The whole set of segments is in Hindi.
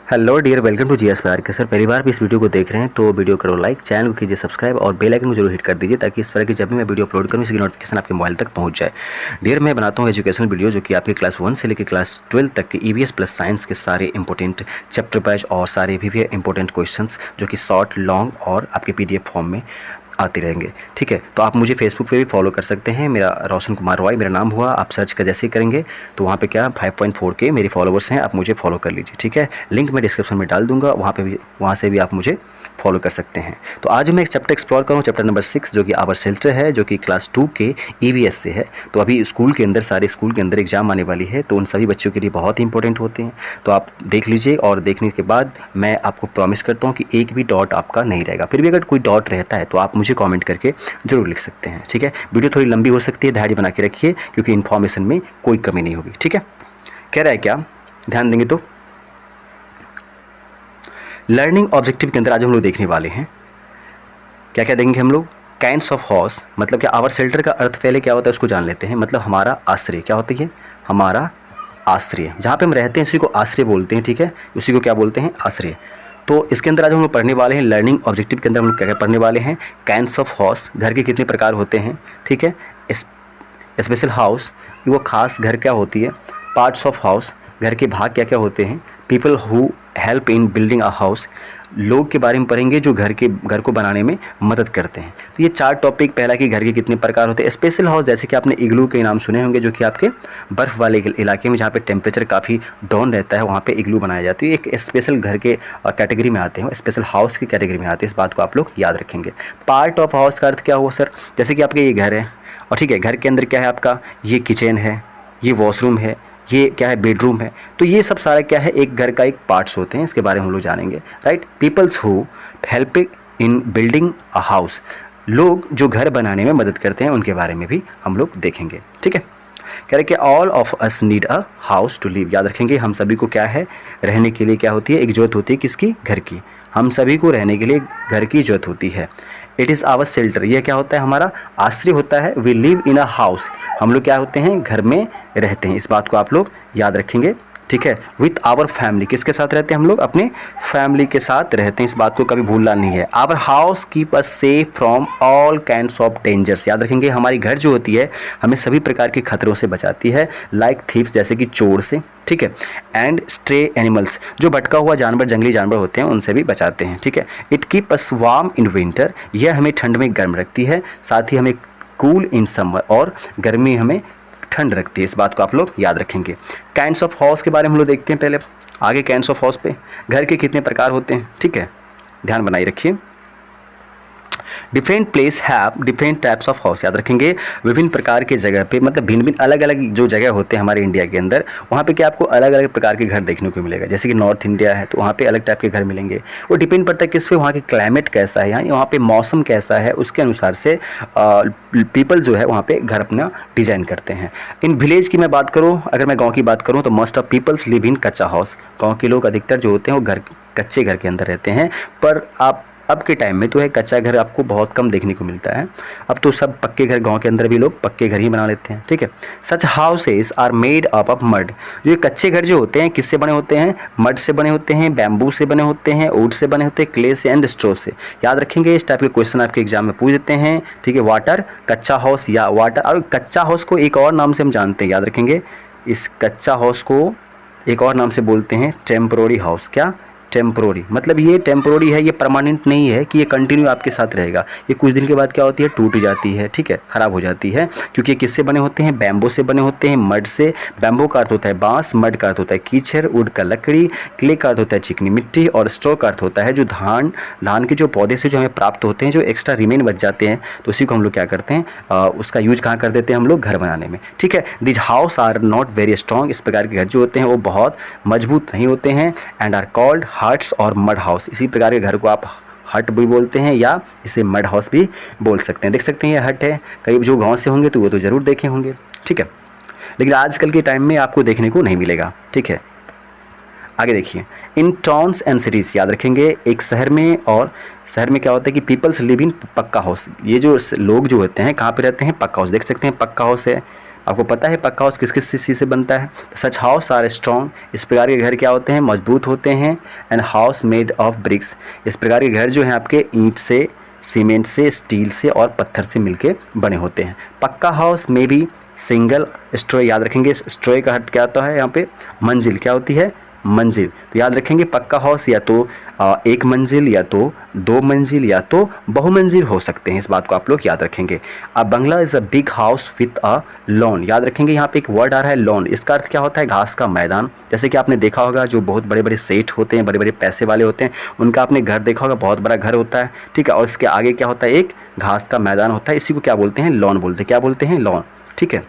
हेलो डियर, वेलकम टू जीएसपीआर के। सर पहली बार भी इस वीडियो को देख रहे हैं तो वीडियो करो लाइक, चैनल को कीजिए सब्सक्राइब और बेल आइकन को जरूर हिट कर दीजिए ताकि इस तरह की जब भी मैं वीडियो अपलोड करूँ इसकी नोटिफिकेशन आपके मोबाइल तक पहुंच जाए। डियर, मैं बनाता हूँ एजुकेशनल वीडियो जो कि आपके क्लास 1 से लेकर क्लास 12 तक के ईवीएस प्लस साइंस के सारे इंपॉर्टेंट चैप्टर वाइज और सारे भी इंपॉर्टेंट क्वेश्चंस जो कि शॉर्ट, लॉन्ग और आपके पीडीएफ फॉर्म में आते रहेंगे। ठीक है, तो आप मुझे फेसबुक पे भी फॉलो कर सकते हैं। मेरा रोशन कुमार रॉय मेरा नाम हुआ, आप सर्च कर जैसे ही करेंगे तो वहाँ पे क्या 5.4 के मेरे फॉलोवर्स हैं, आप मुझे फॉलो कर लीजिए। ठीक है, लिंक मैं डिस्क्रिप्शन में डाल दूंगा, वहाँ से भी आप मुझे फॉलो कर सकते हैं। तो आज मैं एक चैप्टर एक्सप्लोर करूँ, चैप्टर नंबर 6 जो कि आवर शेल्टर है, जो कि क्लास 2 के ईवीएस से है। तो अभी स्कूल के अंदर सारे स्कूल के अंदर एग्जाम आने वाली है तो उन सभी बच्चों के लिए बहुत ही इंपॉर्टेंट होते हैं। तो आप देख लीजिए और देखने के बाद मैं आपको प्रॉमिस करता हूँ कि एक भी डॉट आपका नहीं रहेगा। फिर भी अगर कोई डॉट रहता है तो आप मुझे कॉमेंट करके जरूर लिख सकते हैं। ठीक है, वीडियो थोड़ी लंबी हो सकती है, धैर्य बना के रखिए क्योंकि इन्फॉर्मेशन में कोई कमी नहीं होगी। ठीक है, कह रहा है क्या, ध्यान देंगे तो लर्निंग ऑब्जेक्टिव के अंदर आज हम लोग देखने वाले हैं क्या क्या देखेंगे हम लोग। काइंड्स ऑफ हाउस, मतलब क्या आवर शेल्टर का अर्थ पहले क्या होता है उसको जान लेते हैं। मतलब हमारा आश्रय क्या होता है, हमारा आश्रय, जहाँ पे हम रहते हैं उसी को आश्रय बोलते हैं। ठीक है, उसी को क्या बोलते हैं, आश्रय। तो इसके अंदर आज हम लोग पढ़ने वाले हैं लर्निंग ऑब्जेक्टिव के अंदर हम लोग क्या क्या पढ़ने वाले हैं। काइंड्स ऑफ हाउस, घर के कितने प्रकार होते हैं। ठीक है, स्पेशल हाउस, वो खास घर क्या होती है। पार्ट्स ऑफ हाउस, घर के भाग क्या क्या होते हैं। People who help in building a house, लोग के बारे में पढ़ेंगे जो घर को बनाने में मदद करते हैं। तो ये 4 टॉपिक, पहला कि घर के कितने प्रकार होते हैं। स्पेशल हाउस, जैसे कि आपने इग्लू के नाम सुने होंगे, जो कि आपके बर्फ़ वाले इलाके में जहाँ पे टेम्परेचर काफ़ी डाउन रहता है वहाँ पे इग्लू बनाया जाती है। एक स्पेशल घर के कैटेगरी में आते हैं, स्पेशल हाउस की कैटेगरी में आते हैं। इस बात को आप लोग याद रखेंगे। पार्ट ऑफ हाउस का अर्थ क्या हुआ सर, जैसे कि आपके ये घर है और ठीक है, घर के अंदर क्या है आपका, ये किचन है, ये वॉशरूम है, ये क्या है, बेडरूम है। तो ये सब सारा क्या है, एक घर का एक पार्ट्स होते हैं, इसके बारे में हम लोग जानेंगे। Right, peoples who help in building a house, लोग जो घर बनाने में मदद करते हैं उनके बारे में भी हम लोग देखेंगे। ठीक है, कह रहे कि all of us need a house to live, याद रखेंगे हम सभी को क्या है, रहने के लिए क्या होती है, एक जरूरत होती है, किसकी, घर की। हम सभी को रहने के लिए घर की जरूरत होती है। इट इज़ आवर शेल्टर, यह क्या होता है, हमारा आश्रय होता है। We live in a house, हम लोग क्या होते हैं, घर में रहते हैं। इस बात को आप लोग याद रखेंगे। ठीक है, विथ आवर फैमिली, किसके साथ रहते हैं हम लोग, अपने फैमिली के साथ रहते हैं। इस बात को कभी भूलना नहीं है। Our house keep us safe from all kinds of dangers, याद रखेंगे हमारी घर जो होती है हमें सभी प्रकार के खतरों से बचाती है। लाइक थीव्स, जैसे कि चोर से। ठीक है, एंड स्ट्रे एनिमल्स, जो भटका हुआ जानवर, जंगली जानवर होते हैं उनसे भी बचाते हैं। ठीक है, it keep us warm in winter, यह हमें ठंड में गर्म रखती है। साथ ही हमें कूल इन समर, और गर्मी हमें ठंड रखती है। इस बात को आप लोग याद रखेंगे। काइंड्स ऑफ हाउस के बारे में हम लोग देखते हैं पहले आगे। काइंड्स ऑफ हाउस पे, घर के कितने प्रकार होते हैं। ठीक है, ध्यान बनाए रखिए। Different place have different types of house, याद रखेंगे विभिन्न प्रकार के जगह पे, मतलब भिन्न भिन्न अलग अलग जो जगह होते हैं हमारे इंडिया के अंदर, वहाँ पे क्या आपको अलग अलग प्रकार के घर देखने को मिलेगा। जैसे कि नॉर्थ इंडिया है तो वहाँ पे अलग टाइप के घर मिलेंगे। वो डिपेंड पड़ता है किस पे, वहाँ के क्लाइमेट कैसा है, यानी वहाँ पे मौसम कैसा है, उसके अनुसार से पीपल जो है वहाँ पे घर अपना डिज़ाइन करते हैं। इन विलेज की मैं बात करूँ, अगर मैं गाँव की बात करूँ तो most of peoples live in kachcha house, गाँव के लोग अधिकतर जो होते हैं वो कच्चे घर के अंदर रहते हैं। पर अब के टाइम में तो है कच्चा घर आपको बहुत कम देखने को मिलता है। अब तो सब पक्के घर, गांव के अंदर भी लोग पक्के घर ही बना लेते हैं। ठीक है, such houses are made up of mud, जो ये कच्चे घर जो होते हैं किससे बने होते हैं, मड से बने होते हैं, बैम्बू से बने होते हैं, वुड से बने होते हैं, क्ले से एंड स्ट्रो से। याद रखेंगे, इस टाइप के क्वेश्चन आपके एग्जाम में पूछ देते हैं। ठीक है, वाटर, कच्चा हाउस या वाटर, और कच्चा हाउस को एक और नाम से हम जानते हैं, याद रखेंगे इस कच्चा हाउस को एक और नाम से बोलते हैं टेम्परोरी हाउस। क्या, टेम्प्रोरी, मतलब ये टेम्प्रोरी है, ये परमानेंट नहीं है कि ये कंटिन्यू आपके साथ रहेगा। ये कुछ दिन के बाद क्या होती है, टूट जाती है। ठीक है, ख़राब हो जाती है, क्योंकि ये किससे बने होते हैं, बैम्बू से बने होते हैं, मड से। बैम्बू का अर्थ होता है बांस, मड का अर्थ होता है कीचड़, वुड का लकड़ी, क्ले का अर्थ होता है चिकनी मिट्टी, और स्ट्रो का अर्थ होता है जो धान के जो पौधे से जो हमें प्राप्त होते हैं, जो एक्स्ट्रा रिमेन बच जाते हैं, तो उसी को हम लोग क्या करते हैं, उसका यूज कहाँ कर देते हैं हम लोग, घर बनाने में। ठीक है, this house are not very strong, इस प्रकार के घर जो होते हैं वो बहुत मजबूत नहीं होते हैं। एंड आर कॉल्ड हट्स और मड हाउस, इसी प्रकार के घर को आप हट भी बोलते हैं या इसे मड हाउस भी बोल सकते हैं। देख सकते हैं ये हट है, कई जो गांव से होंगे तो वो तो ज़रूर देखे होंगे। ठीक है, लेकिन आजकल के टाइम में आपको देखने को नहीं मिलेगा। ठीक है, आगे देखिए। इन टाउन्स एंड सिटीज़, याद रखेंगे एक शहर में, और शहर में क्या होता है कि पीपल्स लिव इन पक्का हाउस, ये जो लोग जो होते हैं कहाँ पे रहते हैं, पक्का हाउस। देख सकते हैं पक्का हाउस है, आपको पता है पक्का हाउस किस किस चीज़ से बनता है? सच हाउस आर स्ट्रॉन्ग, इस प्रकार के घर क्या होते हैं? मजबूत होते हैं। And house made of BRICS, इस प्रकार के घर जो हैं आपके ईंट से, सीमेंट से, स्टील से और पत्थर से मिलके बने होते हैं। पक्का हाउस में भी सिंगल स्टोरी, याद रखेंगे स्टोरी का अर्थ क्या होता है यहाँ पे? मंजिल, क्या होती है? मंजिल। तो याद रखेंगे पक्का हाउस या तो एक मंजिल, या तो दो मंजिल, या तो बहुमंजिल हो सकते हैं, इस बात को आप लोग याद रखेंगे। A bungalow is a big house with a lawn, याद रखेंगे यहाँ पे एक वर्ड आ रहा है लॉन, इसका अर्थ क्या होता है? घास का मैदान। जैसे कि आपने देखा होगा जो बहुत बड़े बड़े सेठ होते हैं, बड़े बड़े पैसे वाले होते हैं, उनका आपने घर देखा होगा, बहुत बड़ा घर होता है, ठीक है, और इसके आगे क्या होता है? एक घास का मैदान होता है, इसी को क्या बोलते हैं? लॉन बोलते हैं। क्या बोलते हैं? लॉन, ठीक है।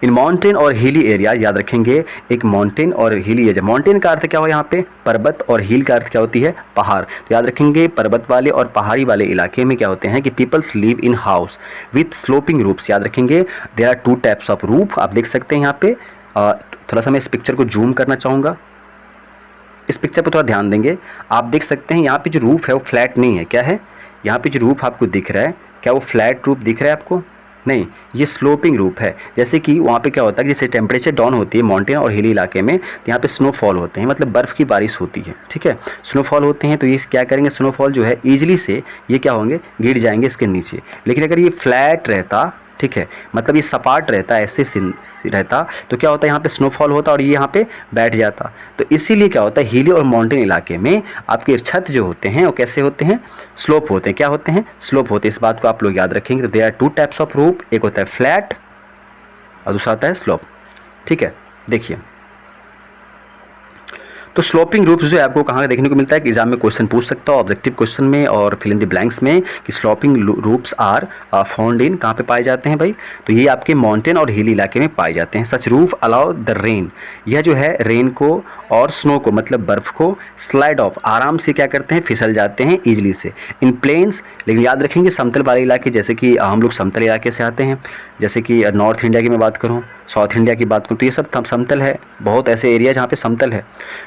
इन माउंटेन और हिली एरिया, याद रखेंगे एक माउंटेन और हिली एरिया, माउंटेन का अर्थ क्या हो यहाँ पे? पर्वत, और हिल का अर्थ क्या होती है? पहाड़। तो याद रखेंगे पर्वत वाले और पहाड़ी वाले इलाके में क्या होते हैं कि peoples live in house with sloping roofs. याद रखेंगे there are two types of roof, आप देख सकते हैं यहाँ पे। थोड़ा सा मैं इस पिक्चर को जूम करना चाहूँगा, इस पिक्चर पर थोड़ा ध्यान देंगे। आप देख सकते हैं यहाँ पे जो रूफ है वो फ्लैट नहीं है, क्या है? यहाँ पे जो रूफ आपको दिख रहा है, क्या वो फ्लैट रूफ दिख रहा है आपको? नहीं, ये स्लोपिंग रूप है। जैसे कि वहाँ पे क्या होता है कि जैसे टेम्परेचर डाउन होती है माउंटेन और हिली इलाके में, तो यहाँ पे स्नोफॉल होते हैं, मतलब बर्फ़ की बारिश होती है, ठीक है। स्नोफॉल होते हैं तो ये क्या करेंगे? स्नोफॉल जो है ईजिली से ये क्या होंगे? गिर जाएंगे इसके नीचे। लेकिन अगर ये फ्लैट रहता, ठीक है, मतलब ये सपाट रहता, ऐसे रहता, तो क्या होता है? यहाँ पे स्नोफॉल होता और ये यहाँ पे बैठ जाता। तो इसीलिए क्या होता है हिली और माउंटेन इलाके में आपके छत जो होते हैं वो कैसे होते हैं? स्लोप होते हैं। क्या होते हैं? स्लोप होते हैं। इस बात को आप लोग याद रखेंगे। तो there are two types of roof, एक होता है फ्लैट और दूसरा होता है स्लोप, ठीक है। देखिए तो स्लोपिंग रूफ्स जो है आपको कहाँ देखने को मिलता है कि एग्जाम में क्वेश्चन पूछ सकता हो ऑब्जेक्टिव क्वेश्चन में और फिल इन द ब्लैंक्स में कि sloping roofs are found in, कहाँ पे पाए जाते हैं भाई? तो ये आपके माउंटेन और हिली इलाके में पाए जाते हैं। सच रूफ अलाउ द रेन, यह जो है रेन को और स्नो को, मतलब बर्फ़ को स्लाइड ऑफ, आराम से क्या करते हैं? फिसल जाते हैं ईजिली से। इन प्लेन्स, लेकिन याद रखेंगे समतल वाले इलाके, जैसे कि हम लोग समतल इलाके से आते हैं, जैसे कि नॉर्थ इंडिया की मैं बात करूँ, साउथ इंडिया की बात करूँ, तो ये सब समतल है, बहुत ऐसे एरिया जहाँ पे समतल है,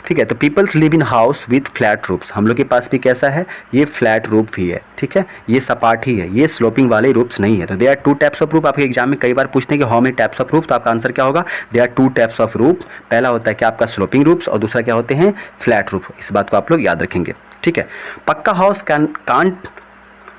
ठीक है। तो peoples live in house with flat roofs, हम लोग के पास भी कैसा है? ये फ्लैट रूफ ही है, ठीक है, ये सपाट ही है, ये स्लोपिंग वाले रूफ्स नहीं है। तो they are two types of roof, आपके एग्जाम में कई बार पूछते हैं कि how many types of roof, तो आपका आंसर क्या होगा? They are two types of roof. पहला होता है क्या आपका? स्लोपिंग रूफ्स, और दूसरा क्या होते हैं? Flat roof. इस बात को आप लोग याद रखेंगे, ठीक है। Pucca house can't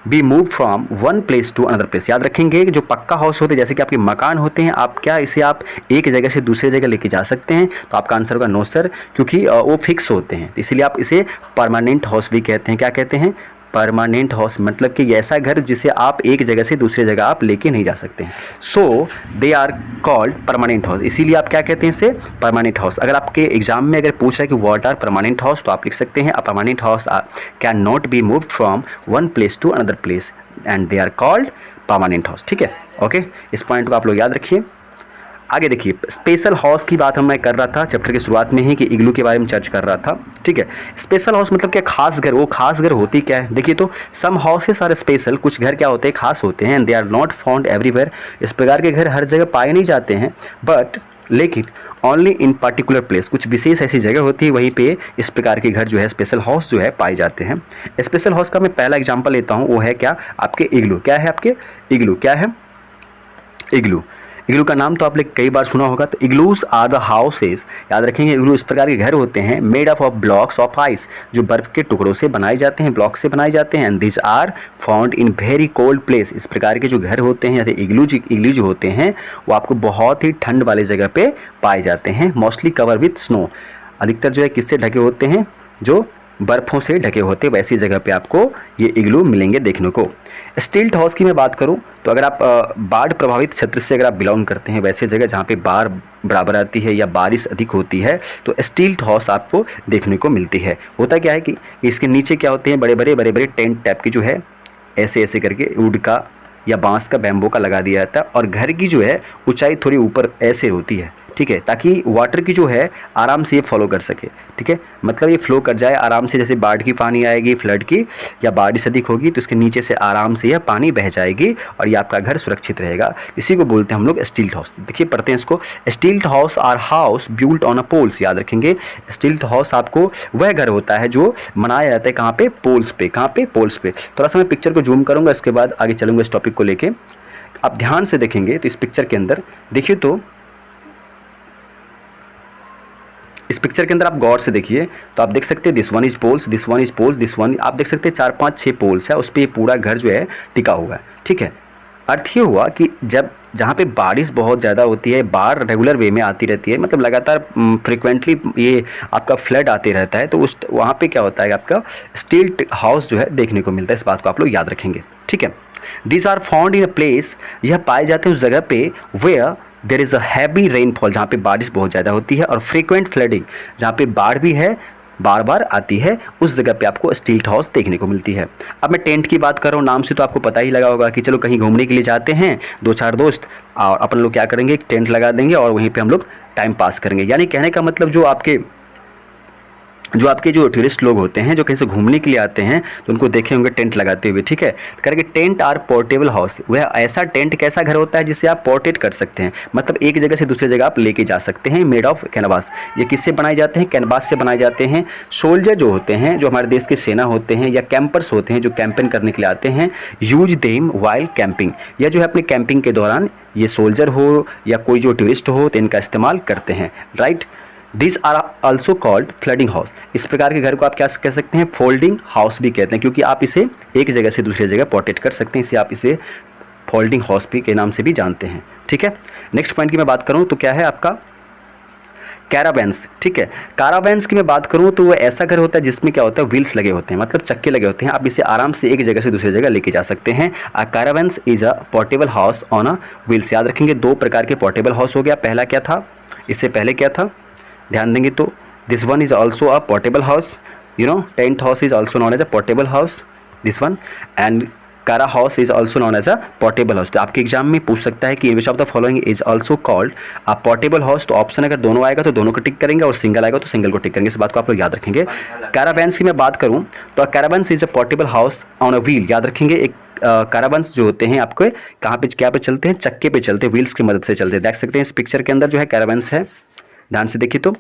be move from one place to another place, याद रखेंगे जो पक्का हाउस होते हैं, जैसे कि आपके मकान होते हैं, आप क्या इसे आप एक जगह से दूसरी जगह लेके जा सकते हैं? तो आपका आंसर होगा नो सर, क्योंकि वो फिक्स होते हैं, इसीलिए आप इसे परमानेंट हाउस भी कहते हैं। क्या कहते हैं? परमानेंट हाउस, मतलब कि ऐसा घर जिसे आप एक जगह से दूसरी जगह आप लेके नहीं जा सकते हैं। So they are called permanent house, इसीलिए आप क्या कहते हैं इसे? Permanent house. अगर आपके एग्जाम में अगर पूछ रहा है कि व्हाट आर परमानेंट हाउस, तो आप लिख सकते हैं a permanent house can not be moved from one place to another place and they are called permanent house, ठीक है। ओके, इस पॉइंट को आप लोग याद रखिए। आगे देखिए, स्पेशल हाउस की बात मैं कर रहा था चैप्टर की शुरुआत में ही कि इग्लू के बारे में चर्चा कर रहा था, ठीक है। स्पेशल हाउस मतलब क्या? खास घर। वो खास घर होती क्या है? देखिए, तो सम हाउसेस आर स्पेशल, कुछ घर क्या होते हैं? खास होते हैं। And they are not found everywhere, इस प्रकार के घर हर जगह पाए नहीं जाते हैं, बट लेकिन ओनली इन पर्टिकुलर प्लेस, कुछ विशेष ऐसी जगह होती है वहीं पे इस प्रकार के घर जो है स्पेशल हाउस जो है पाए जाते हैं। स्पेशल हाउस का मैं पहला एग्जांपल लेता हूँ, वो है क्या? आपके इग्लू। क्या है आपके? इग्लू। क्या है? इग्लू। इग्लू का नाम तो आपने कई बार सुना होगा। तो इग्लूज आर द हाउसेस, याद रखेंगे इग्लू इस प्रकार के घर होते हैं made up of blocks of ice, जो बर्फ के टुकड़ों से बनाए जाते हैं, ब्लॉक से बनाए जाते हैं। And this are found in very cold place, इस प्रकार के जो घर होते हैं या इग्लू जो होते हैं वो आपको बहुत ही ठंड वाली जगह पे पाए जाते हैं। मोस्टली कवर विथ स्नो, अधिकतर जो है किससे ढके होते हैं? जो बर्फ़ों से ढके होते, वैसी जगह पे आपको ये इग्लू मिलेंगे देखने को। स्टिल्ट हाउस की मैं बात करूं तो अगर आप बाढ़ प्रभावित क्षेत्र से अगर आप बिलोंग करते हैं, वैसे जगह जहां पे बाढ़ बराबर आती है या बारिश अधिक होती है, तो स्टिल्ट हाउस आपको देखने को मिलती है। होता क्या है कि इसके नीचे क्या होते हैं? बड़े बड़े टेंट टाइप के जो है ऐसे ऐसे करके वुड का या बांस का, बैम्बो का लगा दिया जाता है, और घर की जो है ऊंचाई थोड़ी ऊपर ऐसे होती है, ठीक है, ताकि वाटर की जो है आराम से ये फॉलो कर सके, ठीक है, मतलब ये फ्लो कर जाए आराम से। जैसे बाढ़ की पानी आएगी, फ्लड की या बारिश अधिक होगी, तो इसके नीचे से आराम से यह पानी बह जाएगी और ये आपका घर सुरक्षित रहेगा। इसी को बोलते हैं हम लोग स्टिल्ट हाउस। देखिए पढ़ते हैं इसको। Stilt house are house built on a poles, याद रखेंगे स्टिल्ट हाउस आपको वह घर होता है जो बनाया जाता है कहाँ पे? पोल्स पे। कहाँ पे? पोल्स पे। थोड़ा सा मैं पिक्चर को जूम करूँगा, इसके बाद आगे चलूँगा इस टॉपिक को लेके। आप ध्यान से देखेंगे तो इस पिक्चर के अंदर देखिए, तो इस पिक्चर के अंदर आप गौर से देखिए तो आप देख सकते हैं this one is poles, this one is poles, this one, आप देख सकते हैं 4 5 6 पोल्स है, उस पर ये पूरा घर जो है टिका हुआ है। ठीक है, अर्थ ये हुआ कि जब जहाँ पे बारिश बहुत ज़्यादा होती है, बाढ़ रेगुलर वे में आती रहती है, मतलब लगातार फ्रिक्वेंटली ये आपका फ्लड आते रहता है, तो उस वहाँ पे क्या होता है आपका स्टील हाउस जो है देखने को मिलता है। इस बात को आप लोग याद रखेंगे। ठीक है, this are found in a place, यह पाए जाते हैं उस जगह पे where there is a heavy rainfall, जहाँ पे बारिश बहुत ज़्यादा होती है, और फ्रीक्वेंट फ्लडिंग, जहाँ पे बाढ़ भी है, बार बार आती है, उस जगह पे आपको स्टील हाउस देखने को मिलती है। अब मैं टेंट की बात कर रहा हूँ, नाम से तो आपको पता ही लगा होगा कि चलो कहीं घूमने के लिए जाते हैं 2-4 दोस्त, और अपन लोग क्या करेंगे, एक टेंट लगा देंगे और वहीं पे हम लोग टाइम पास करेंगे। यानी कहने का मतलब जो आपके जो टूरिस्ट लोग होते हैं, जो कहीं से घूमने के लिए आते हैं, तो उनको देखे होंगे टेंट लगाते हुए। ठीक है, करेंगे टेंट आर पोर्टेबल हाउस, वह ऐसा टेंट कैसा घर होता है जिसे आप पोर्टेट कर सकते हैं, मतलब एक जगह से दूसरी जगह आप लेके जा सकते हैं। मेड ऑफ कैनवास, ये किससे बनाए जाते हैं, कैनवास से बनाए जाते हैं। सोल्जर जो होते हैं, जो हमारे देश की सेना होते हैं, या कैंपर्स होते हैं जो कैंपिंग करने के लिए आते हैं, यूज देम वाइल कैंपिंग, या जो है अपने कैंपिंग के दौरान ये सोल्जर हो या कोई जो टूरिस्ट हो तो इनका इस्तेमाल करते हैं। Right, this are also called flooding house, इस प्रकार के घर को आप क्या कह सकते हैं, फोल्डिंग हाउस भी कहते हैं, क्योंकि आप इसे एक जगह से दूसरी जगह पोर्टेट कर सकते हैं, इसे आप इसे फोल्डिंग हाउस भी के नाम से भी जानते हैं। ठीक है, नेक्स्ट पॉइंट की मैं बात करूं तो क्या है आपका कैरावैन्स। ठीक है, कैरावैन्स की मैं बात करूं तो वो ऐसा घर होता है जिसमें क्या होता है, व्हील्स लगे होते हैं, मतलब चक्के लगे होते हैं, आप इसे आराम से एक जगह से दूसरी जगह लेके जा सकते हैं। A caravans is a portable house on a wheels. याद रखेंगे 2 प्रकार के पोर्टेबल हाउस हो गया, पहला क्या था, इससे पहले क्या था, ध्यान देंगे तो this one is also a portable house, you know tent house is also known as a portable house, this one, and car house is also known as a portable house. तो आपके एग्जाम में पूछ सकता है कि which of the following is also called a portable house, तो ऑप्शन अगर दोनों आएगा तो दोनों को टिक करेंगे, और सिंगल आएगा तो सिंगल को टिक करेंगे। इस बात को आप लोग याद रखेंगे। कैरावैन्स की मैं बात करूं तो caravans is a portable house on a wheel. याद रखेंगे, एक कैरावैन्स जो होते हैं आपके कहाँ पे, क्या पे चलते हैं, चक्के पे चलते हैं, व्हील्स की मदद से चलते हैं। देख सकते हैं इस पिक्चर के अंदर जो है कैरावैन्स है, ध्यान से देखिए तो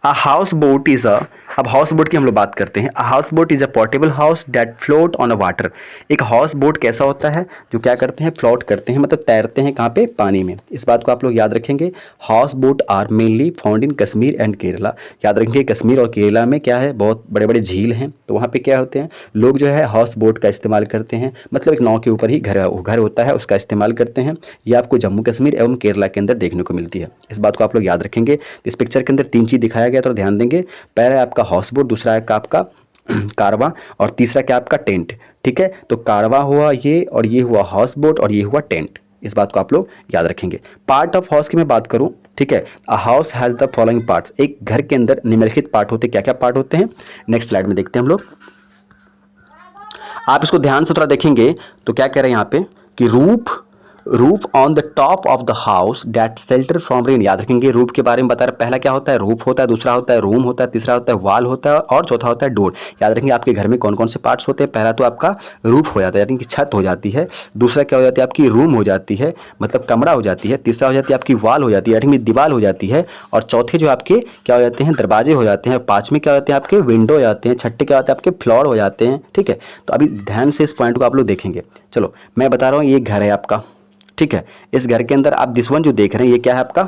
a house boat is a, अब हाउस बोट की हम लोग बात करते हैं। A house boat is a portable house that float on a water. एक हाउस बोट कैसा होता है, जो क्या करते हैं, फ्लोट करते हैं, मतलब तैरते हैं कहाँ पे, पानी में। इस बात को आप लोग याद रखेंगे। House boat are mainly found in Kashmir and Kerala. याद रखेंगे कश्मीर और केरला में क्या है, बहुत बड़े बड़े झील हैं, तो वहाँ पे क्या होते हैं, लोग जो है हाउस बोट का इस्तेमाल करते हैं, मतलब एक नाव के ऊपर ही घर होता है, उसका इस्तेमाल करते हैं। ये आपको जम्मू कश्मीर एवं केरला के अंदर देखने को मिलती है। इस बात को आप लोग याद रखेंगे। इस पिक्चर के अंदर 3 चीज़ दिखाया गया, तो ध्यान देंगे। पहला है आपका हाउस बोट, दूसरा है आपका कारवा, और तीसरा क्या आपका टेंट। ठीक है, तो कारवा हुआ ये, और ये हुआ हाउस बोट, और ये हुआ टेंट। इस बात को आप लोग याद रखेंगे। पार्ट ऑफ हाउस की मैं बात करूं, ठीक है, a house has the following parts. एक घर के अंदर निम्नलिखित पार्ट होते हैं, क्या क्या पार्ट होते हैं, नेक्स्ट स्लाइड में देखते हैं हम लोग। आप इसको ध्यान से थोड़ा देखेंगे तो क्या कह रहे हैं यहाँ पे कि roof on the top of the house that shelter from rain. याद रखेंगे, रूफ के बारे में बता रहे, पहला क्या होता है, रूफ होता है, दूसरा होता है रूम होता है, तीसरा होता है वॉल होता है, और चौथा होता है डोर। याद रखेंगे आपके घर में कौन कौन से पार्ट्स होते हैं। पहला तो आपका रूफ हो जाता है, यानी कि छत हो जाती है। दूसरा क्या हो जाती है, आपकी रूम हो जाती है, मतलब कमरा हो जाती है। तीसरा हो जाती है आपकी वॉल हो जाती है, यानी दीवार हो जाती है। और चौथे जो आपके क्या हो जाते हैं, दरवाजे हो जाते हैं। पाँचवें क्या होते हैं, आपके विंडो हो जाते हैं। छठे क्या होते हैं, आपके फ्लोर हो जाते हैं। ठीक है, तो अभी ध्यान से इस पॉइंट को आप लोग देखेंगे। चलो मैं बता रहा हूँ, ये घर है आपका, ठीक है। इस घर के अंदर आप दिस वन जो देख रहे हैं, ये क्या है आपका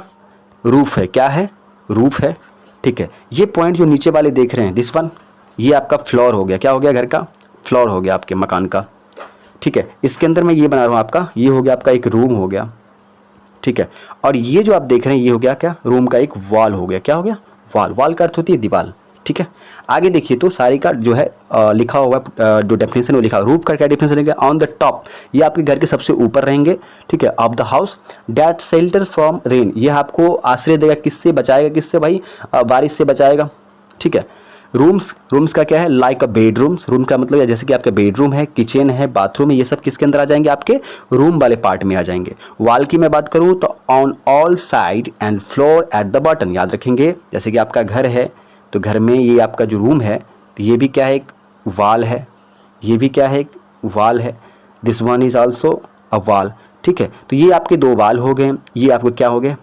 रूफ है, क्या है, रूफ है। ठीक है, ये पॉइंट जो नीचे वाले देख रहे हैं दिस वन, ये आपका फ्लोर हो गया, क्या हो गया, घर का फ्लोर हो गया आपके मकान का। ठीक है, इसके अंदर मैं ये बना रहा हूँ आपका, ये हो गया आपका एक रूम हो गया। ठीक है, और ये जो आप देख रहे हैं ये हो गया क्या, रूम का एक वॉल हो गया, क्या हो गया, वॉल। वॉल का अर्थ होती है दीवार। ठीक है, आगे देखिए तो सारी का जो है लिखा हुआ जो डेफिनेशन वो लिखा, रूफ का क्या डेफिनेशन लिखा, ऑन द टॉप, ये आपके घर के सबसे ऊपर रहेंगे। ठीक है, of the house that shelter from rain, ये आपको आश्रय देगा, किससे बचाएगा, किससे भाई, बारिश से बचाएगा। ठीक है, रूम्स का क्या है, लाइक अ बेडरूम्स, रूम का मतलब जैसे कि आपका बेडरूम है, किचन है, बाथरूम है, ये सब किसके अंदर आ जाएंगे, आपके रूम वाले पार्ट में आ जाएंगे। वॉल की मैं बात करूँ तो on all side and floor at the bottom. याद रखेंगे, जैसे कि आपका घर है तो घर में ये आपका जो रूम है तो ये भी क्या है, एक वॉल है, ये भी क्या है, एक वॉल है। This one is also a wall. ठीक है, तो ये आपके 2 वॉल हो गए, ये आपको क्या हो गए,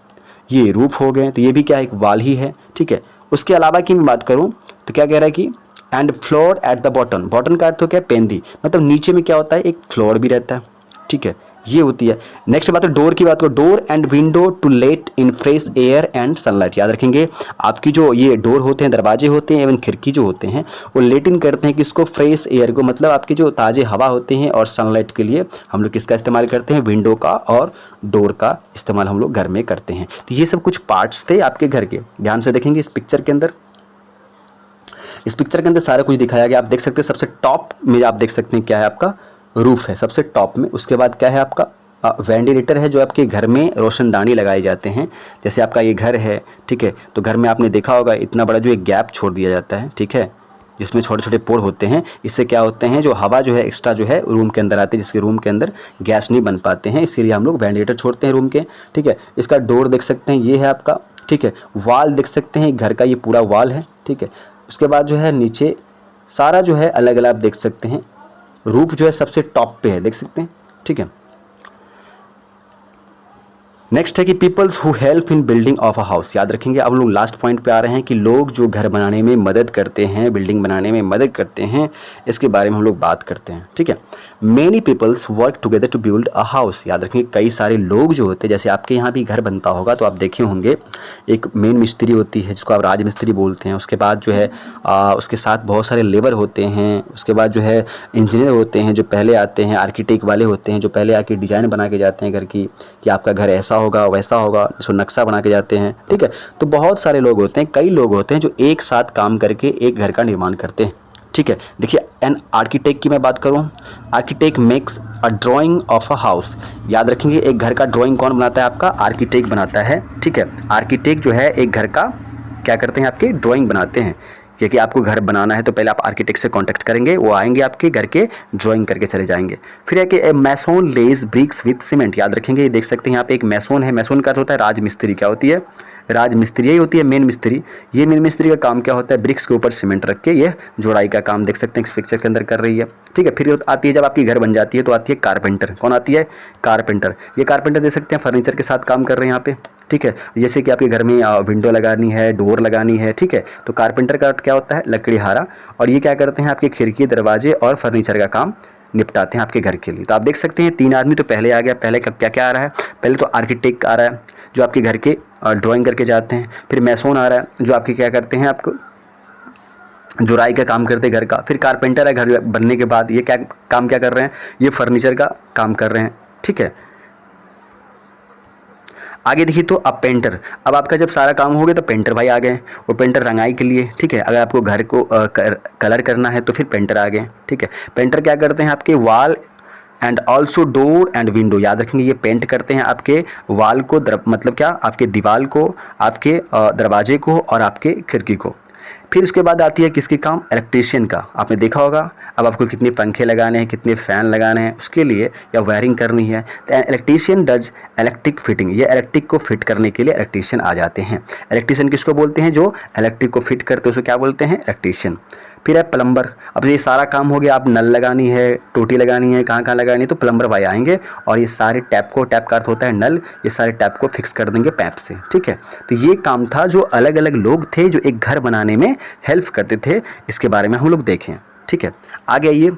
ये रूफ हो गए, तो ये भी क्या है, एक वॉल ही है। ठीक है, उसके अलावा की मैं बात करूँ तो क्या कह रहा है कि and floor at the bottom, bottom का अर्थ तो क्या है, पेंदी, मतलब नीचे में क्या होता है, एक फ्लोर भी रहता है। ठीक है, ये होती है। नेक्स्ट बात है डोर की बात करो, door and window to let in fresh air and sunlight. याद रखेंगे आपकी जो ये डोर होते हैं, दरवाजे होते हैं एवं खिड़की जो होते हैं वो लेट इन करते हैं किसको, फ्रेश एयर को, मतलब आपकी जो ताज़े हवा होते हैं, और सनलाइट के लिए हम लोग किसका इस्तेमाल करते हैं, विंडो का और डोर का इस्तेमाल हम लोग घर में करते हैं। तो ये सब कुछ पार्ट्स थे आपके घर के। ध्यान से देखेंगे इस पिक्चर के अंदर, इस पिक्चर के अंदर सारा कुछ दिखाया गया। आप देख सकते हैं सबसे टॉप में आप देख सकते हैं क्या है, आपका रूफ है सबसे टॉप में। उसके बाद क्या है, आपका वेंटिलेटर है जो आपके घर में रोशनदानी लगाए जाते हैं। जैसे आपका ये घर है, ठीक है, तो घर में आपने देखा होगा इतना बड़ा जो एक गैप छोड़ दिया जाता है, ठीक है, जिसमें छोटे छोटे पोर होते हैं। इससे क्या होते हैं, जो हवा जो है एक्स्ट्रा जो है रूम के अंदर आती है, जिसके रूम के अंदर गैस नहीं बन पाते हैं, इसीलिए हम लोग वेंटिलेटर छोड़ते हैं रूम के, ठीक है। इसका डोर देख सकते हैं, ये है आपका, ठीक है। वाल देख सकते हैं, घर का ये पूरा वाल है, ठीक है। उसके बाद जो है नीचे सारा जो है अलग अलग आप देख सकते हैं। रूफ जो है सबसे टॉप पे है, देख सकते हैं, ठीक है। नेक्स्ट है कि peoples who help in building of a house. याद रखेंगे अब लोग लास्ट पॉइंट पे आ रहे हैं कि लोग जो घर बनाने में मदद करते हैं, बिल्डिंग बनाने में मदद करते हैं, इसके बारे में हम लोग बात करते हैं, ठीक है। Many peoples work together to build a house. याद रखेंगे कई सारे लोग जो होते हैं, जैसे आपके यहाँ भी घर बनता होगा तो आप देखे होंगे एक मेन मिस्त्री होती है जिसको आप राज मिस्त्री बोलते हैं। उसके बाद जो है उसके साथ बहुत सारे लेबर होते हैं। उसके बाद जो है इंजीनियर होते हैं जो पहले आते हैं, आर्किटेक्ट वाले होते हैं जो पहले आके डिज़ाइन बना के जाते हैं घर की, कि आपका घर ऐसा होगा वैसा होगा, इसको नक्शा बना के जाते हैं, ठीक है। तो बहुत सारे लोग होते हैं, कई लोग होते हैं जो एक साथ काम करके एक घर का निर्माण करते हैं, ठीक है। देखिए एन आर्किटेक्ट की मैं बात करूं, architect makes a drying of a house. याद रखेंगे एक घर का ड्राइंग कौन बनाता है, आपका आर्किटेक्ट बनाता है, ठीक है। आर्किटेक्ट जो है एक घर का क्या करते हैं, आपके ड्राइंग बनाते हैं। क्योंकि आपको घर बनाना है तो पहले आप आर्किटेक्ट से कांटेक्ट करेंगे, वो आएंगे आपके घर के ड्राइंग करके चले जाएंगे। फिर है कि mason lays bricks with cement. याद रखेंगे ये देख सकते हैं यहाँ पे एक मैसोन है। मैसोन का अर्थ होता है राजमिस्त्री। क्या होती है, राजमिस्त्री यही होती है, मेन मिस्त्री। ये मेन मिस्त्री का काम क्या होता है, ब्रिक्स के ऊपर सीमेंट रख के ये जोड़ाई का काम देख सकते हैं इस पिक्चर के अंदर कर रही है, ठीक है। फिर आती है जब आपकी घर बन जाती है तो आती है कारपेंटर। कौन आती है, कारपेंटर। ये कारपेंटर देख सकते हैं फर्नीचर के साथ काम कर रहे हैं यहाँ पे, ठीक है। जैसे कि आपके घर में विंडो लगानी है, डोर लगानी है, ठीक है, तो कारपेंटर का अर्थ क्या होता है, लकड़ीहारा। और ये क्या करते हैं, आपके खिड़की दरवाजे और फर्नीचर का काम निपटाते हैं आपके घर के लिए। तो आप देख सकते हैं तीन आदमी तो पहले आ गया। पहले क्या क्या आ रहा है, पहले तो आर्किटेक्ट आ रहा है जो आपके घर के ड्राइंग करके जाते हैं। फिर मैसोन आ रहा है जो आपके क्या करते हैं, आपको जुराई का काम करते हैं घर का। फिर कारपेंटर है, घर बनने के बाद ये क्या काम क्या कर रहे हैं, ये फर्नीचर का काम कर रहे हैं, ठीक है। आगे देखिए तो अब पेंटर, अब आपका जब सारा काम हो गया तो पेंटर भाई आ गए। वो पेंटर रंगाई के लिए, ठीक है। अगर आपको घर को कलर करना है तो फिर पेंटर आ गए, ठीक है। पेंटर क्या करते हैं, आपके वाल and also door and window. याद रखेंगे ये पेंट करते हैं आपके वाल को, मतलब क्या, आपके दीवार को, आपके दरवाजे को और आपके खिड़की को। फिर उसके बाद आती है किसकी काम, इलेक्ट्रीशियन का। आपने देखा होगा अब आपको कितने पंखे लगाने हैं, कितने फ़ैन लगाने हैं उसके लिए, या वायरिंग करनी है तो इलेक्ट्रीशियन डज इलेक्ट्रिक फिटिंग। ये इलेक्ट्रिक को फिट करने के लिए इलेक्ट्रीशियन आ जाते हैं। इलेक्ट्रीशियन किसको बोलते हैं, जो इलेक्ट्रिक को फिट करते हैं उसको क्या बोलते हैं, इलेक्ट्रीशियन। फिर है प्लम्बर। अब ये सारा काम हो गया, आप नल लगानी है, टोटी लगानी है, कहाँ कहाँ लगानी है, तो प्लम्बर भाई आएंगे और ये सारे टैप को, टैप का अर्थ होता है नल, ये सारे टैप को फिक्स कर देंगे पैप से, ठीक है। तो ये काम था जो अलग अलग लोग थे जो एक घर बनाने में हेल्प करते थे, इसके बारे में हम लोग देखें, ठीक है। आगे आइए,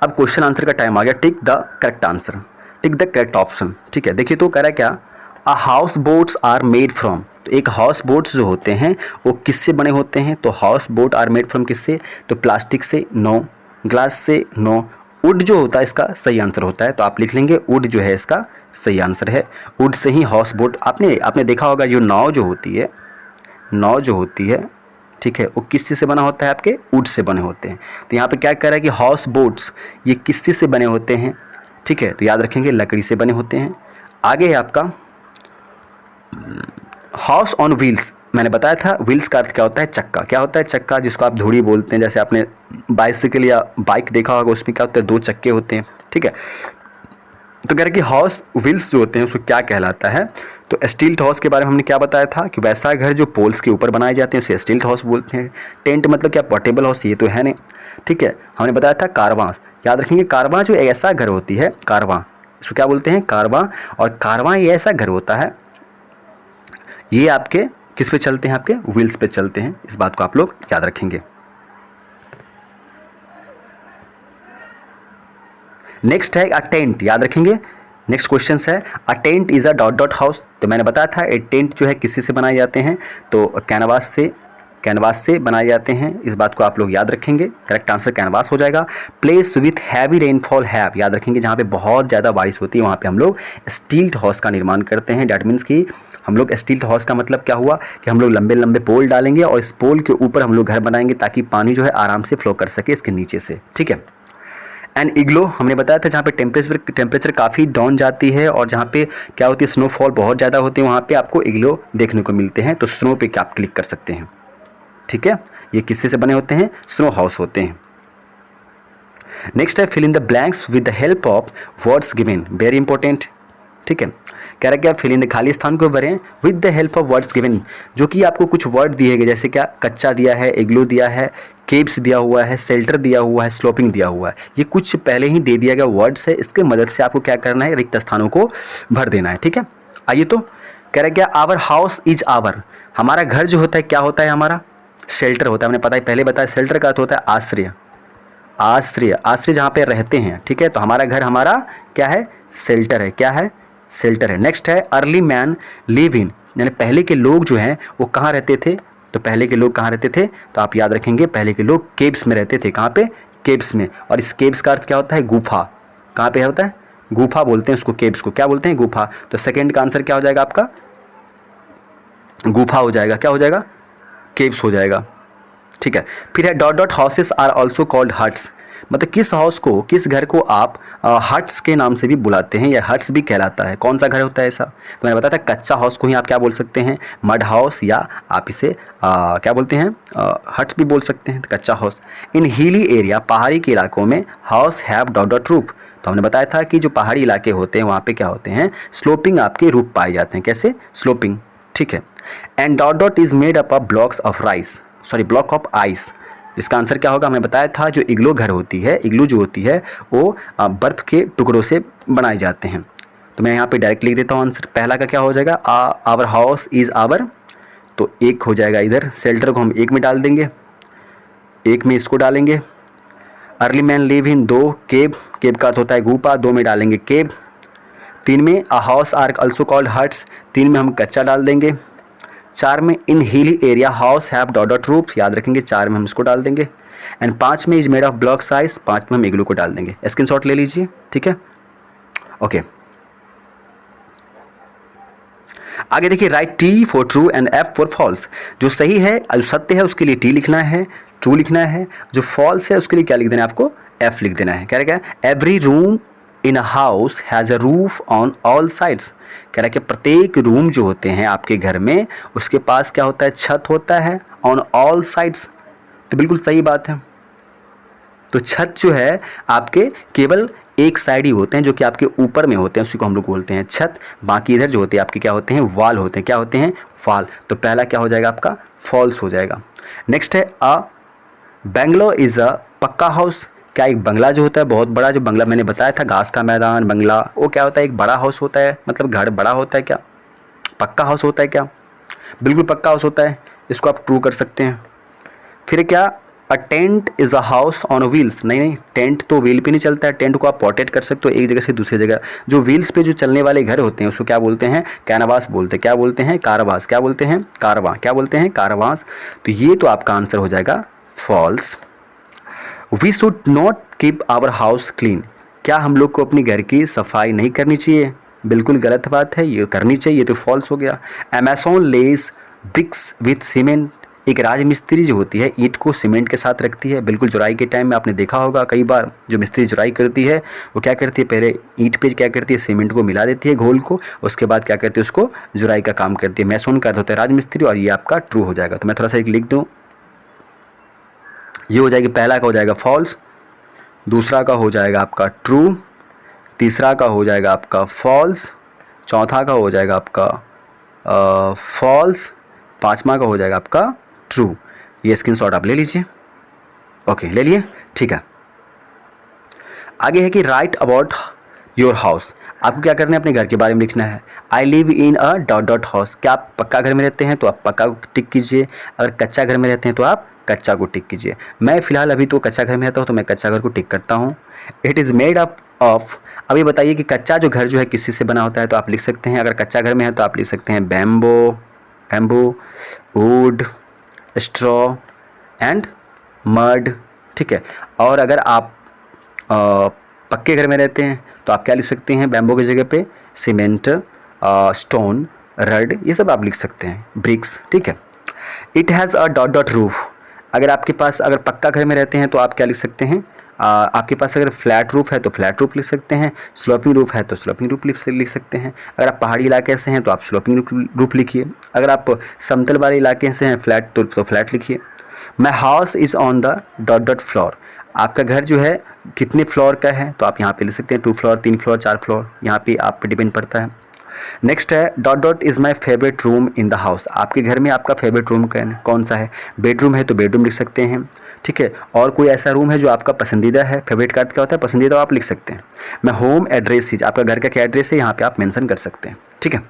अब क्वेश्चन आंसर का टाइम आ गया। Tick the correct answer, tick the correct option, ठीक है। देखिए तो कह रहा है क्या, a house boats are made from. तो एक हाउस बोट्स जो होते हैं वो किससे बने होते हैं, तो house boat are made from किससे, तो प्लास्टिक से, नो। ग्लास से, नो। वुड जो होता है इसका सही आंसर होता है, तो आप लिख लेंगे वुड जो है इसका सही आंसर है। Would say he house boat, आपने देखा होगा जो नाव जो होती है, नाव जो होती है, ठीक है, वो किस चीज़ से बना होता है, आपके वुड से बने होते हैं। तो यहाँ पे क्या कह रहा है कि हाउस बोट्स ये किस चीज़ से बने होते हैं, ठीक है, तो याद रखेंगे लकड़ी से बने होते हैं। आगे है आपका हाउस ऑन व्हील्स। मैंने बताया था व्हील्स का अर्थ क्या होता है, चक्का। क्या होता है, चक्का, जिसको आप धुरी बोलते हैं। जैसे आपने बाइसिकल या बाइक देखा होगा, उसमें क्या होता है, दो चक्के होते हैं, ठीक है। तो कह रहे कि हाउस व्हील्स जो होते हैं उसको क्या कहलाता है, तो स्टील्ट हाउस के बारे में हमने क्या बताया था कि वैसा घर जो पोल्स के ऊपर बनाए जाते हैं उसे स्टील्ट हाउस बोलते हैं। टेंट मतलब क्या, पोर्टेबल हाउस, ये तो है नहीं, ठीक है। हमने बताया था कारवां। याद रखेंगे कारवां जो ऐसा घर होती है, कारवां, इसको क्या बोलते हैं, कारवां। और कारवां ये ऐसा घर होता है, ये आपके किस पे चलते हैं, आपके व्हील्स पे चलते हैं। इस बात को आप लोग याद रखेंगे। नेक्स्ट है अ टेंट, याद रखेंगे। नेक्स्ट क्वेश्चन है a tent is a dot dot house. तो मैंने बताया था ए टेंट जो है किसी से बनाए जाते हैं, तो कैनवास से बनाए जाते हैं। इस बात को आप लोग याद रखेंगे। करेक्ट आंसर कैनवास हो जाएगा। Place with heavy rainfall have, याद रखेंगे जहाँ पे बहुत ज़्यादा बारिश होती है वहाँ पे हम लोग स्टील्ड हाउस का निर्माण करते हैं। डैट मीन्स कि हम लोग स्टील्ड हाउस का मतलब क्या हुआ कि हम लोग लंबे लंबे पोल डालेंगे और इस पोल के ऊपर हम लोग घर बनाएंगे ताकि पानी जो है आराम से फ्लो कर सके इसके नीचे से, ठीक है। एंड इग्लो हमने बताया था जहाँ पे टेम्परेचर काफ़ी डाउन जाती है और जहाँ पे क्या होती है स्नोफॉल बहुत ज़्यादा होती है, वहाँ पे आपको इग्लो देखने को मिलते हैं। तो स्नो पे आप क्लिक कर सकते हैं, ठीक है। ये किससे से बने होते हैं? स्नो हाउस होते हैं। नेक्स्ट है fill in the blanks with the help of words given, very important, ठीक है। कह रहा क्या फिल इन द खाली स्थान को भरें with the help of words given, जो कि आपको कुछ वर्ड दिए गए, जैसे क्या कच्चा दिया है, इग्लो दिया है, केव्स दिया हुआ है, शेल्टर दिया हुआ है, स्लोपिंग दिया हुआ है। ये कुछ पहले ही दे दिया गया वर्ड्स है, इसके मदद से आपको क्या करना है, रिक्त स्थानों को भर देना है, ठीक है। आइए तो कह रहा क्या आवर हाउस इज आवर, हमारा घर जो होता है क्या होता है, हमारा शेल्टर होता है। हमने पता ही पहले बताया शेल्टर का अर्थ होता है आश्रय, आश्रय जहाँ पे रहते हैं, ठीक है। तो हमारा घर हमारा क्या है, शेल्टर है, क्या है, शेल्टर है। नेक्स्ट है अर्ली मैन लिव इन, यानी पहले के लोग जो हैं वो कहाँ रहते थे, तो पहले के लोग कहाँ रहते थे, तो आप याद रखेंगे पहले के लोग केव्स में रहते थे। कहाँ पे, केव्स में। और इस केव्स का अर्थ क्या होता है, गुफा। कहाँ पे होता है, गुफा बोलते हैं उसको, केव्स को क्या बोलते हैं, गुफा। तो सेकंड का आंसर क्या हो जाएगा आपका, गुफा हो जाएगा, क्या हो जाएगा, केव्स हो जाएगा, ठीक है। फिर है dot dot houses are also called huts, मतलब किस हाउस को, किस घर को आप हट्स के नाम से भी बुलाते हैं या हट्स भी कहलाता है। कौन सा घर होता है ऐसा, तो मैंने बताया था कच्चा हाउस को ही आप क्या बोल सकते हैं, मड हाउस, या आप इसे क्या बोलते हैं, हट्स भी बोल सकते हैं, कच्चा हाउस। इन हिली एरिया, पहाड़ी के इलाकों में house have dot dot roof, तो हमने बताया था कि जो पहाड़ी इलाके होते हैं वहाँ पे क्या होते हैं, स्लोपिंग आपके रूफ पाए जाते हैं। कैसे, स्लोपिंग, ठीक है। And dot dot is made up of blocks of block of ice, इसका आंसर क्या होगा, हमें बताया था जो इग्लो घर होती है, इग्लू जो होती है वो बर्फ़ के टुकड़ों से बनाए जाते हैं। तो मैं यहाँ पे डायरेक्ट लिख देता हूँ आंसर। पहला का क्या हो जाएगा, आवर हाउस इज़ आवर, तो एक हो जाएगा इधर, शेल्टर को हम एक में डाल देंगे, एक में इसको डालेंगे। अर्ली मैन लिव इन, दो, केव का अर्थ होता है गुफा, दो में डालेंगे केव। तीन में a house are also called huts, तीन में हम कच्चा डाल देंगे। चार में in hilly area house have dot dot roof, याद रखेंगे चार में हम इसको डाल देंगे। एंड पाँच में is made of block size, पाँच में हम इग्लू को डाल देंगे। स्क्रीनशॉट ले लीजिए, ठीक है, ओके। आगे देखिए, right T for true and F for false, जो सही है, जो सत्य है उसके लिए टी लिखना है, ट्रू लिखना है, जो फॉल्स है उसके लिए क्या लिख देना है आपको, एफ लिख देना है। कह रहा है every room in a house has a roof on all sides, कह रहा है कि प्रत्येक रूम जो होते हैं आपके घर में उसके पास क्या होता है, छत होता है, ऑन ऑल साइड्स, तो बिल्कुल सही बात है। तो छत जो है आपके केवल एक साइड ही होते हैं जो कि आपके ऊपर में होते हैं, उसी को हम लोग बोलते हैं छत। बाकी इधर जो होते हैं आपके क्या होते हैं, वाल होते हैं, क्या होते हैं, वाल। तो पहला क्या हो जाएगा आपका, फॉल्स हो जाएगा। नेक्स्ट है अ बेंगलो इज़ अ पक्का हाउस, क्या एक बंगला जो होता है बहुत बड़ा, जो बंगला मैंने बताया था घास का मैदान बंगला, वो क्या होता है, एक बड़ा हाउस होता है, मतलब घर बड़ा होता है, क्या पक्का हाउस होता है, क्या बिल्कुल पक्का हाउस होता है, इसको आप ट्रू कर सकते हैं। फिर क्या a tent is a house on wheels, नहीं, टेंट तो व्हील पे नहीं चलता है, टेंट को आप पोर्ट्रेट कर सकते हो एक जगह से दूसरी जगह। जो व्हील्स पे जो चलने वाले घर होते हैं उसको क्या बोलते हैं, कैनवास बोलते हैं, क्या बोलते हैं, कारवास, क्या बोलते हैं, कारवां, क्या बोलते हैं, कारवास। तो ये तो आपका आंसर हो जाएगा false. We should not keep our house clean, क्या हम लोग को अपनी घर की सफाई नहीं करनी चाहिए, बिल्कुल गलत बात है, ये करनी चाहिए, तो फॉल्स हो गया। A mason lays bricks with cement, एक राजमिस्त्री जो होती है ईंट को सीमेंट के साथ रखती है, बिल्कुल जुराई के टाइम में आपने देखा होगा कई बार जो मिस्त्री जुराई करती है वो क्या करती है, पहले ईंट पे क्या करती है, सीमेंट को मिला देती है घोल को, उसके बाद क्या करती है उसको जुराई का काम करती है। मैसोन का होता है राजमिस्त्री, और ये आपका ट्रू हो जाएगा। तो मैं थोड़ा सा एक लिख दूँ, ये हो जाएगी, पहला का हो जाएगा फॉल्स, दूसरा का हो जाएगा आपका ट्रू, तीसरा का हो जाएगा आपका फॉल्स, चौथा का हो जाएगा आपका फॉल्स, पाँचवा का हो जाएगा आपका ट्रू। ये स्क्रीनशॉट आप ले लीजिए, ओके ले लिए, ठीक है। आगे है कि राइट अबाउट योर हाउस, आपको क्या करना है, अपने घर के बारे में लिखना है। I live in a dot dot house, क्या आप पक्का घर में रहते हैं तो आप पक्का टिक कीजिए, अगर कच्चा घर में रहते हैं तो आप कच्चा को टिक कीजिए। मैं फ़िलहाल अभी तो कच्चा घर में रहता हूँ तो मैं कच्चा घर को टिक करता हूँ। It is made up of, अभी बताइए कि कच्चा जो घर जो है किसी से बना होता है, तो आप लिख सकते हैं, अगर कच्चा घर में है तो आप लिख सकते हैं bamboo, would, straw and mud, ठीक है। और अगर आप पक्के घर में रहते हैं तो आप क्या लिख सकते हैं, बैम्बू की जगह पे सीमेंट, स्टोन, रड, ये सब आप लिख सकते हैं, ब्रिक्स, ठीक है। It has a dot dot roof, अगर आपके पास अगर पक्का घर में रहते हैं तो आप क्या लिख सकते हैं, आपके पास अगर फ्लैट रूफ है तो फ्लैट रूफ लिख सकते हैं, स्लोपिंग रूफ है तो स्लोपिंग रूफ लिख सकते हैं। अगर आप पहाड़ी इलाके से हैं तो आप स्लोपिंग रूफ लिखिए। अगर आप समतल वाले इलाके से हैं फ्लैट तो फ्लैट लिखिए। My house is on the dot dot floor, आपका घर जो है कितने फ्लोर का है, तो आप यहाँ पे लिख सकते हैं 2 फ्लोर, 3 फ्लोर, 4 फ्लोर, यहाँ पे आप पे डिपेंड पड़ता है। नेक्स्ट है dot dot is my favourite room in the house, आपके घर में आपका फेवरेट रूम कौन सा है, बेडरूम है तो बेडरूम लिख सकते हैं, ठीक है। और कोई ऐसा रूम है जो आपका पसंदीदा है, फेवरेट का क्या होता है, पसंदीदा, आप लिख सकते हैं। मैं होम एड्रेस इज, आपका घर का क्या एड्रेस है यहाँ पे आप मेंशन कर सकते हैं, ठीक है।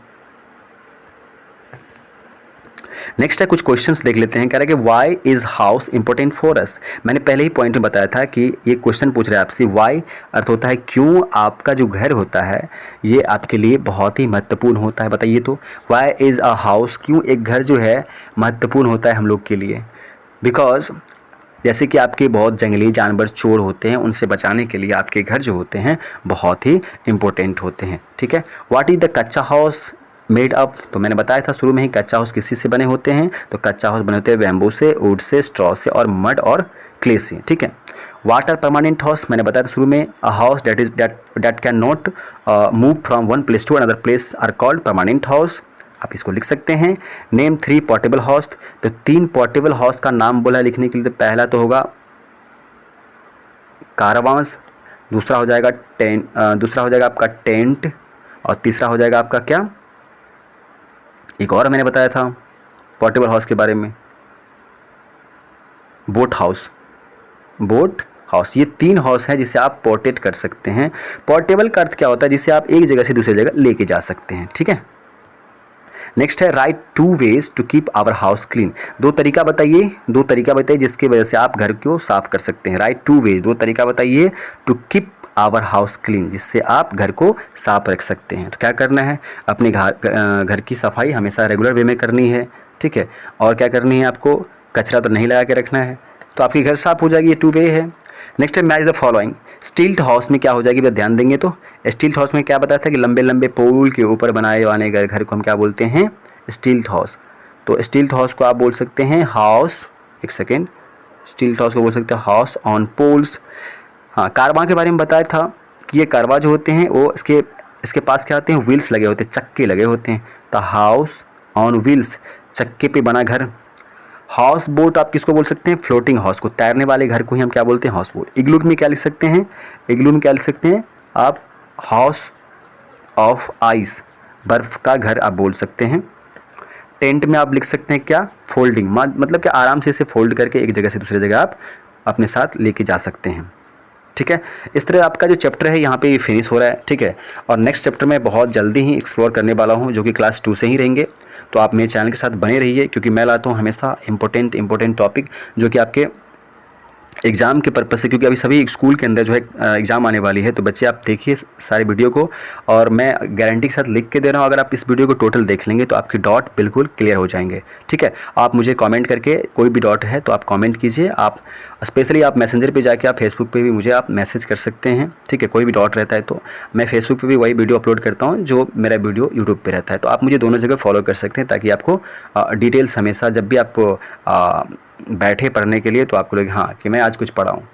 नेक्स्ट है कुछ क्वेश्चंस देख लेते हैं। कह रहा है कि why is house important for us, मैंने पहले ही पॉइंट में बताया था कि ये क्वेश्चन पूछ रहा है आपसे, वाई अर्थ होता है क्यों आपका जो घर होता है ये आपके लिए बहुत ही महत्वपूर्ण होता है, बताइए तो। वाई इज़ अ हाउस, क्यों एक घर जो है महत्वपूर्ण होता है हम लोग के लिए। बिकॉज जैसे कि आपके बहुत जंगली जानवर चोर होते हैं, उनसे बचाने के लिए आपके घर जो होते हैं बहुत ही इम्पोर्टेंट होते हैं, ठीक है। व्हाट इज़ द कच्चा हाउस मेड अप, तो मैंने बताया था शुरू में ही कच्चा हाउस किसी से बने होते हैं, तो कच्चा हाउस बने होते हैं बैम्बू से, वुड से, स्ट्रॉ से और मड और क्ले से, ठीक है। वाटर परमानेंट हाउस, मैंने बताया था शुरू में, a house that can not move from one place to another place are called permanent house, आप इसको लिख सकते हैं। नेम 3 पोर्टेबल हाउस, तो 3 पोर्टेबल हाउस का नाम बोला लिखने के लिए, तो पहला तो होगा कारवांस, दूसरा हो जाएगा आपका टेंट, और तीसरा हो जाएगा आपका क्या, एक और मैंने बताया था पोर्टेबल हाउस के बारे में, बोट हाउस। ये 3 हाउस है जिसे आप पोर्टेट कर सकते हैं। पोर्टेबल का अर्थ क्या होता है, जिसे आप एक जगह से दूसरी जगह लेके जा सकते हैं, ठीक है। नेक्स्ट है right 2 ways to keep our house clean, 2 तरीका बताइए जिसकी वजह से आप घर को साफ कर सकते हैं। राइट 2 वेज, 2 तरीका बताइए to keep our house clean, जिससे आप घर को साफ रख सकते हैं। तो क्या करना है, अपने घर की सफाई हमेशा रेगुलर वे में करनी है, ठीक है। और क्या करनी है, आपको कचरा तो नहीं लगा के रखना है, तो आपकी घर साफ हो जाएगी, ये 2 वे है। नेक्स्ट है match the following, stilt house में क्या हो जाएगी, ध्यान देंगे तो स्टील्ट हाउस में क्या बताया था कि लंबे लंबे पोल के ऊपर बनाए जाने गए घर को हम क्या बोलते हैं, स्टील्ट हाउस। तो स्टील्ट हाउस को आप बोल सकते हैं हाउस, एक सेकेंड, स्टील्ट हाउस को बोल सकते हैं हाउस ऑन पोल्स। हाँ, कारवां के बारे में बताया था कि ये कारवा जो होते हैं वो इसके पास क्या होते हैं, व्हील्स लगे होते हैं, चक्के लगे होते हैं, तो हाउस ऑन व्हील्स, चक्के पे बना घर। हाउस बोट आप किसको बोल सकते हैं, फ्लोटिंग हाउस को, तैरने वाले घर को ही हम क्या बोलते हैं, हाउस बोट। इग्लू में क्या लिख सकते हैं, आप हाउस ऑफ आइस, बर्फ़ का घर आप बोल सकते हैं। टेंट में आप लिख सकते हैं क्या, फोल्डिंग, मतलब कि आराम से इसे फोल्ड करके एक जगह से दूसरी जगह आप अपने साथ लेके जा सकते हैं, ठीक है। इस तरह आपका जो चैप्टर है यहाँ पे ये फिनिश हो रहा है, ठीक है। और नेक्स्ट चैप्टर में बहुत जल्दी ही एक्सप्लोर करने वाला हूँ, जो कि क्लास 2 से ही रहेंगे। तो आप मेरे चैनल के साथ बने रहिए, क्योंकि मैं लाता हूँ हमेशा इंपॉर्टेंट टॉपिक जो कि आपके एग्ज़ाम के पर्पज़ से, क्योंकि अभी सभी स्कूल के अंदर जो है एग्ज़ाम आने वाली है। तो बच्चे आप देखिए सारे वीडियो को, और मैं गारंटी के साथ लिख के दे रहा हूँ, अगर आप इस वीडियो को टोटल देख लेंगे तो आपके डॉट बिल्कुल क्लियर हो जाएंगे, ठीक है। आप मुझे कमेंट करके, कोई भी डॉट है तो आप कमेंट कीजिए, आप स्पेशली आप मैसेंजर पे जाके आप फेसबुक पे भी मुझे आप मैसेज कर सकते हैं, ठीक है। कोई भी डॉट रहता है तो मैं फेसबुक पे भी वही वीडियो अपलोड करता हूँ जो मेरा वीडियो यूट्यूब पे रहता है, तो आप मुझे दोनों जगह फॉलो कर सकते हैं, ताकि आपको डिटेल्स हमेशा जब भी आप बैठे पढ़ने के लिए तो आपको लगे हाँ कि मैं आज कुछ पढ़ा हूँ।